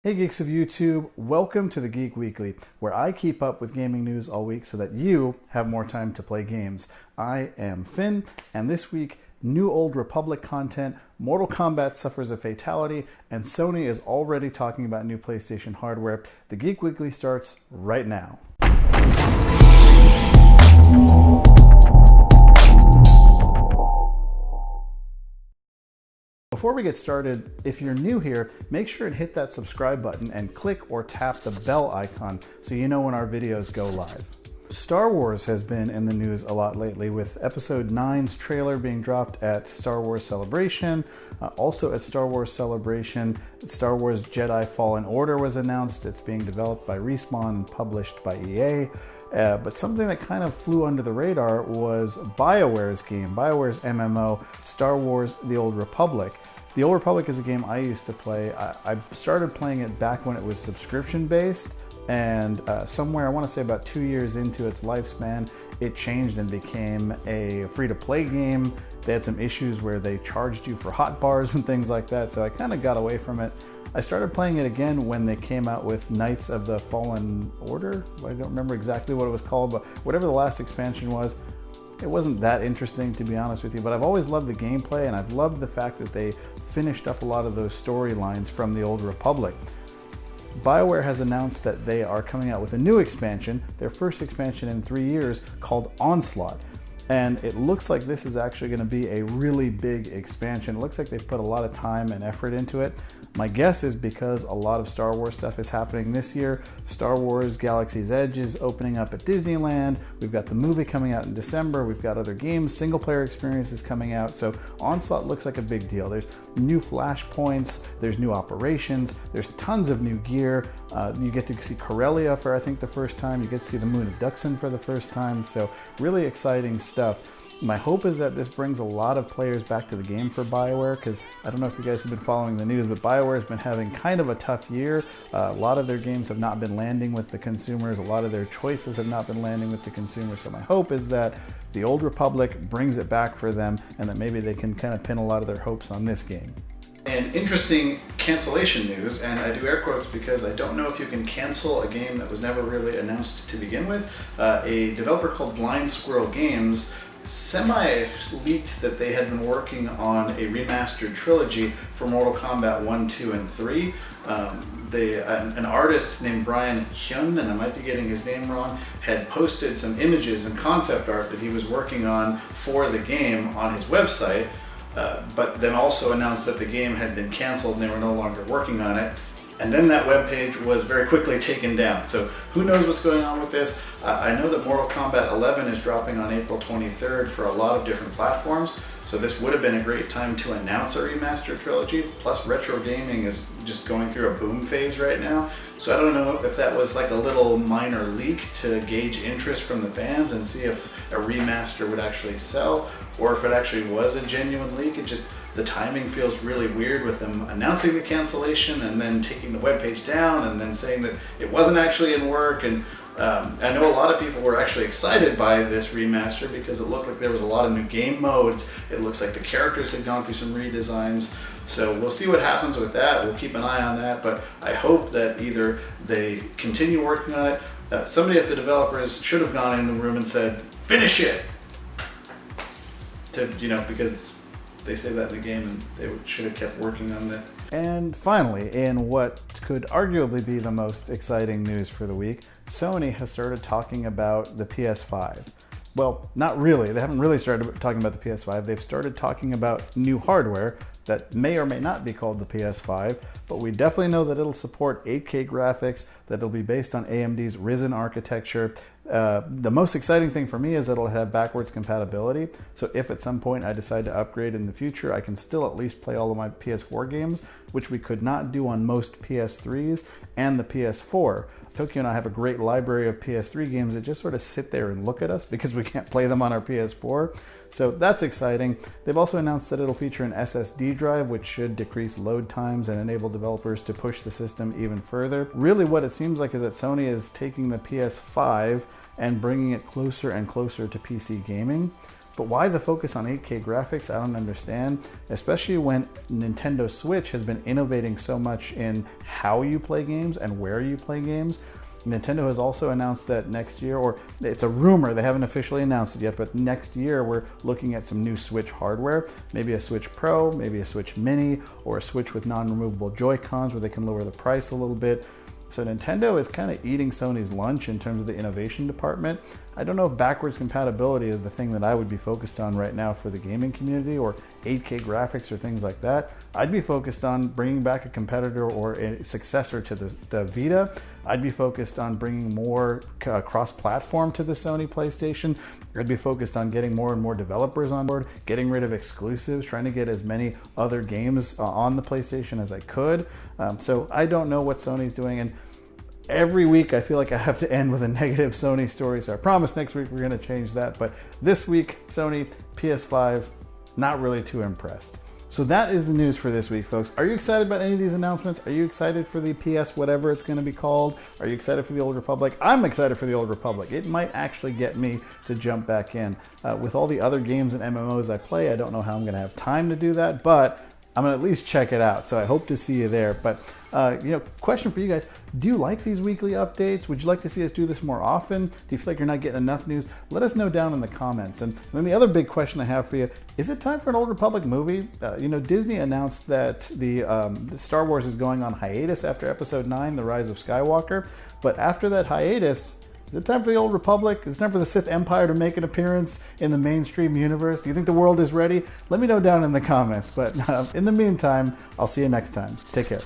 Hey geeks of YouTube, welcome to the Geek Weekly, where I keep up with gaming news all week so that you have more time to play games. I am Finn, and this week, new Old Republic content, Mortal Kombat suffers a fatality, and Sony is already talking about new PlayStation hardware. The Geek Weekly starts right now. Before we get started, if you're new here, make sure and hit that subscribe button and click or tap the bell icon so you know when our videos go live. Star Wars has been in the news a lot lately, with Episode 9's trailer being dropped at Star Wars Celebration. Also at Star Wars Celebration, Star Wars Jedi Fallen Order was announced. It's being developed by Respawn and published by EA. But something that kind of flew under the radar was BioWare's game, BioWare's MMO, Star Wars The Old Republic. The Old Republic is a game I used to play. I started playing it back when it was subscription-based, and somewhere, I want to say about 2 years into its lifespan, it changed and became a free-to-play game. They had some issues where they charged you for hot bars and things like that, so I kind of got away from it. I started playing it again when they came out with Knights of the Fallen Order. I don't remember exactly what it was called, but whatever the last expansion was, it wasn't that interesting, to be honest with you, but I've always loved the gameplay, and I've loved the fact that they finished up a lot of those storylines from the Old Republic. BioWare has announced that they are coming out with a new expansion, their first expansion in 3 years, called Onslaught. And it looks like this is actually going to be a really big expansion. It looks like they've put a lot of time and effort into it. My guess is because a lot of Star Wars stuff is happening this year. Star Wars Galaxy's Edge is opening up at Disneyland. We've got the movie coming out in December. We've got other games, single player experiences coming out. So Onslaught looks like a big deal. There's new flashpoints, there's new operations, there's tons of new gear. You get to see Corellia for, I think, the first time. You get to see the Moon of Duxon for the first time. So really exciting stuff. My hope is that this brings a lot of players back to the game for BioWare, because I don't know if you guys have been following the news, but BioWare has been having kind of a tough year. A lot of their games have not been landing with the consumers. A lot of their choices have not been landing with the consumers. So my hope is that the Old Republic brings it back for them, and that maybe they can kind of pin a lot of their hopes on this game. And interesting cancellation news, and I do air quotes because I don't know if you can cancel a game that was never really announced to begin with. A developer called Blind Squirrel Games semi-leaked that they had been working on a remastered trilogy for Mortal Kombat 1, 2, and 3. An artist named Brian Hyun, and I might be getting his name wrong, had posted some images and concept art that he was working on for the game on his website, but then also announced that the game had been canceled and they were no longer working on it. And then that webpage was very quickly taken down. So who knows what's going on with this? I know that Mortal Kombat 11 is dropping on April 23rd for a lot of different platforms. So this would have been a great time to announce a remastered trilogy. Plus retro gaming is just going through a boom phase right now. So I don't know if that was like a little minor leak to gauge interest from the fans and see if a remaster would actually sell, or if it actually was a genuine leak. The timing feels really weird with them announcing the cancellation and then taking the webpage down and then saying that it wasn't actually in work. And I know a lot of people were actually excited by this remaster because it looked like there was a lot of new game modes. It looks like the characters had gone through some redesigns. So we'll see what happens with that. We'll keep an eye on that, but I hope that either they continue working on it. Somebody at the developers should have gone in the room and said, "Finish it!" Because they say that in the game, and they should have kept working on that. And finally, in what could arguably be the most exciting news for the week, Sony has started talking about the PS5. Well, not really. They haven't really started talking about the PS5. They've started talking about new hardware that may or may not be called the PS5, but we definitely know that it'll support 8K graphics, that it'll be based on AMD's Ryzen architecture. The most exciting thing for me is that it'll have backwards compatibility. So if at some point I decide to upgrade in the future, I can still at least play all of my PS4 games, which we could not do on most PS3s and the PS4. Tokyo and I have a great library of PS3 games that just sort of sit there and look at us because we can't play them on our PS4. So that's exciting. They've also announced that it'll feature an SSD drive, which should decrease load times and enable developers to push the system even further. Really what it seems like is that Sony is taking the PS5 and bringing it closer and closer to PC gaming. But why the focus on 8K graphics? I don't understand, especially when Nintendo Switch has been innovating so much in how you play games and where you play games. Nintendo has also announced that next year, or it's a rumor, they haven't officially announced it yet, but next year we're looking at some new Switch hardware, maybe a Switch Pro, maybe a Switch Mini, or a Switch with non-removable Joy-Cons where they can lower the price a little bit. So Nintendo is kind of eating Sony's lunch in terms of the innovation department. I don't know if backwards compatibility is the thing that I would be focused on right now for the gaming community, or 8K graphics or things like that. I'd be focused on bringing back a competitor or a successor to the Vita. I'd be focused on bringing more cross-platform to the Sony PlayStation. I'd be focused on getting more and more developers on board, getting rid of exclusives, trying to get as many other games on the PlayStation as I could. So I don't know what Sony's doing, and every week I feel like I have to end with a negative Sony story, so I promise next week we're going to change that. But this week, Sony PS5, not really too impressed. So that is the news for this week, folks. Are you excited about any of these announcements? Are you excited for the PS whatever it's going to be called? Are you excited for the Old Republic? I'm excited for the Old Republic. It might actually get me to jump back in. With all the other games and MMOs I play, I don't know how I'm going to have time to do that, but I'm going to at least check it out. So I hope to see you there. But, question for you guys. Do you like these weekly updates? Would you like to see us do this more often? Do you feel like you're not getting enough news? Let us know down in the comments. And then the other big question I have for you, is it time for an Old Republic movie? Disney announced that the Star Wars is going on hiatus after Episode 9, The Rise of Skywalker. But after that hiatus, is it time for the Old Republic? Is it time for the Sith Empire to make an appearance in the mainstream universe? Do you think the world is ready? Let me know down in the comments. But in the meantime, I'll see you next time. Take care.